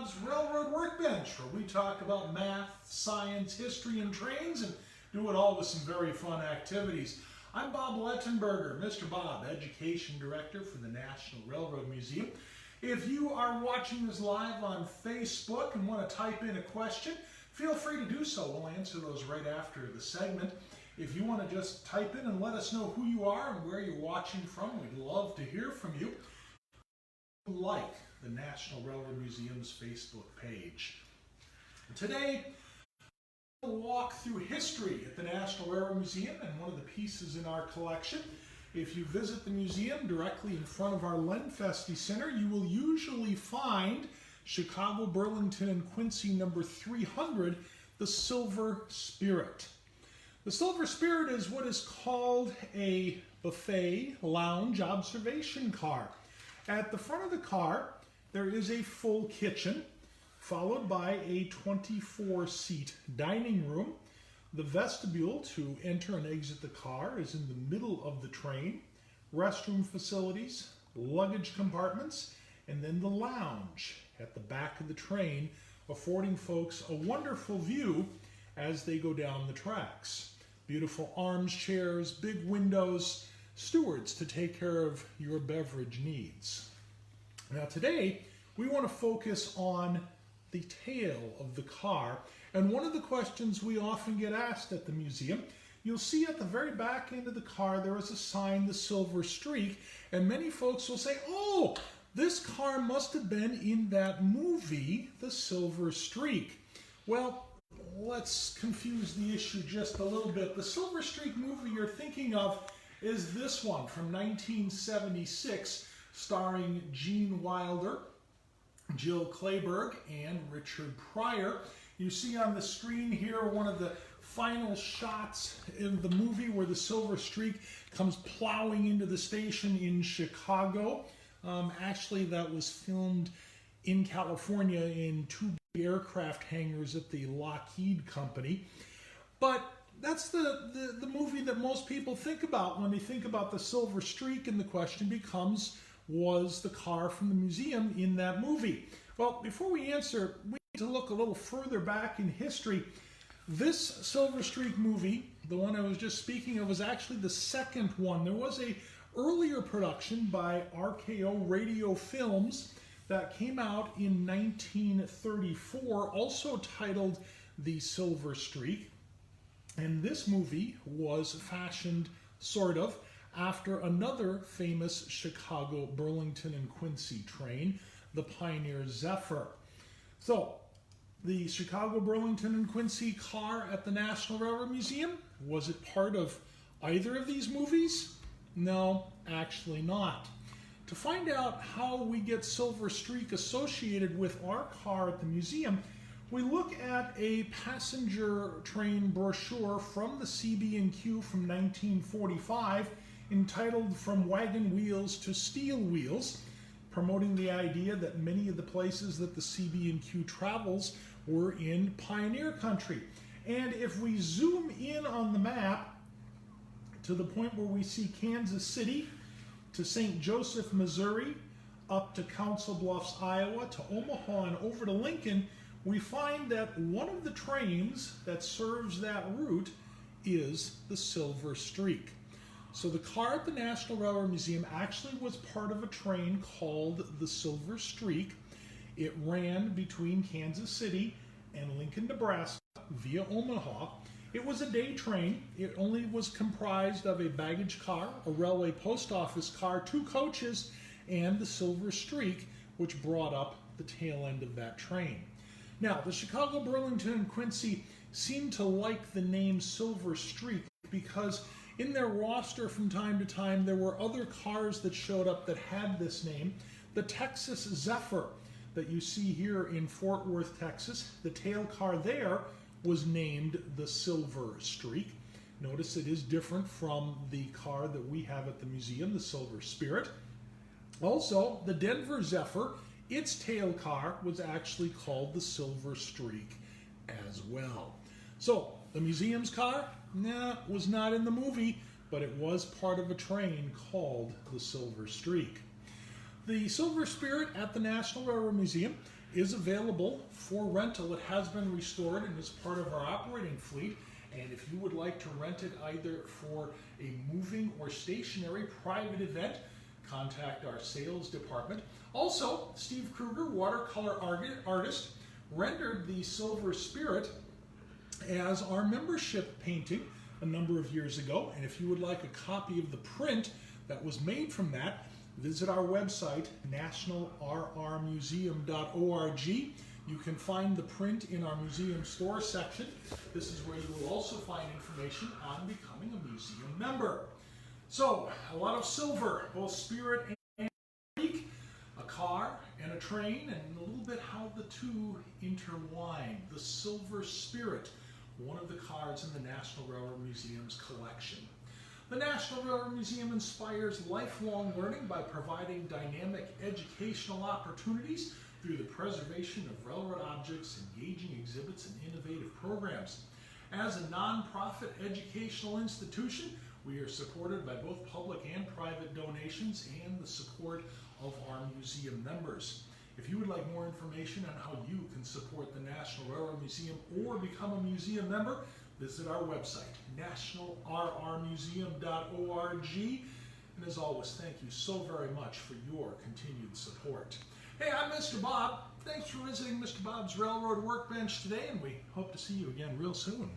Bob's Railroad Workbench, where we talk about math, science, history, and trains, and do it all with some very fun activities. I'm Bob Lettenberger, Mr. Bob, Education Director for the National Railroad Museum. If you are watching this live on Facebook and want to type in a question, feel free to do so. We'll answer those right after the segment. If you want to just type in and let us know who you are and where you're watching from, we'd love to hear from you. Like the National Railroad Museum's Facebook page. Today, we'll walk through history at the National Railroad Museum and one of the pieces in our collection. If you visit the museum directly in front of our Lenfesti Center, you will usually find Chicago, Burlington, and Quincy number 300, the Silver Spirit. The Silver Spirit is what is called a buffet lounge observation car. At the front of the car, there is a full kitchen, followed by a 24-seat dining room. The vestibule to enter and exit the car is in the middle of the train. Restroom facilities, luggage compartments, and then the lounge at the back of the train, affording folks a wonderful view as they go down the tracks. Beautiful arms chairs, big windows, stewards to take care of your beverage needs. Now today, we want to focus on the tail of the car, and one of the questions we often get asked at the museum, you'll see at the very back end of the car there is a sign, the Silver Streak, and many folks will say, oh, this car must have been in that movie, The Silver Streak. Well, let's confuse the issue just a little bit. The Silver Streak movie you're thinking of is this one from 1976, starring Gene Wilder, Jill Clayburgh, and Richard Pryor. You see on the screen here one of the final shots in the movie where the Silver Streak comes plowing into the station in Chicago. Actually, that was filmed in California in two aircraft hangars at the Lockheed Company. But that's the movie that most people think about when they think about the Silver Streak, and the question becomes, was the car from the museum in that movie? Well, before we answer, we need to look a little further back in history. This Silver Streak movie, the one I was just speaking of, was actually the second one. There was a earlier production by RKO Radio Films that came out in 1934, also titled The Silver Streak. And this movie was fashioned, sort of, after another famous Chicago, Burlington, and Quincy train, the Pioneer Zephyr. So, the Chicago, Burlington, and Quincy car at the National Railroad Museum, was it part of either of these movies? No, actually not. To find out how we get Silver Streak associated with our car at the museum, we look at a passenger train brochure from the CB&Q from 1945 entitled From Wagon Wheels to Steel Wheels, promoting the idea that many of the places that the CB&Q travels were in pioneer country. And if we zoom in on the map to the point where we see Kansas City, to St. Joseph, Missouri, up to Council Bluffs, Iowa, to Omaha, and over to Lincoln, we find that one of the trains that serves that route is the Silver Streak. So the car at the National Railroad Museum actually was part of a train called the Silver Streak. It ran between Kansas City and Lincoln, Nebraska via Omaha. It was a day train. It only was comprised of a baggage car, a railway post office car, 2 coaches, and the Silver Streak, which brought up the tail end of that train. Now, the Chicago, Burlington, and Quincy seem to like the name Silver Streak because in their roster from time to time there were other cars that showed up that had this name. The Texas Zephyr that you see here in Fort Worth, Texas, the tail car there was named the Silver Streak. Notice it is different from the car that we have at the museum, the Silver Spirit. Also, the Denver Zephyr, its tail car was actually called the Silver Streak as well. So, the museum's car, was not in the movie, but it was part of a train called the Silver Streak. The Silver Spirit at the National Railroad Museum is available for rental. It has been restored and is part of our operating fleet. And if you would like to rent it either for a moving or stationary private event, contact our sales department. Also, Steve Kruger, watercolor artist, rendered the Silver Spirit as our membership painting a number of years ago. And if you would like a copy of the print that was made from that, visit our website, nationalrrmuseum.org. You can find the print in our museum store section. This is where you will also find information on becoming a museum member. So, a lot of silver, both spirit and Greek, a car and a train, and a little bit how the two intertwine. The Silver Spirit, one of the cards in the National Railroad Museum's collection. The National Railroad Museum inspires lifelong learning by providing dynamic educational opportunities through the preservation of railroad objects, engaging exhibits, and innovative programs. As a nonprofit educational institution, we are supported by both public and private donations and the support of our museum members. If you would like more information on how you can support the National Railroad Museum or become a museum member, visit our website, nationalrrmuseum.org. And as always, thank you so very much for your continued support. Hey, I'm Mr. Bob. Thanks for visiting Mr. Bob's Railroad Workbench today, and we hope to see you again real soon.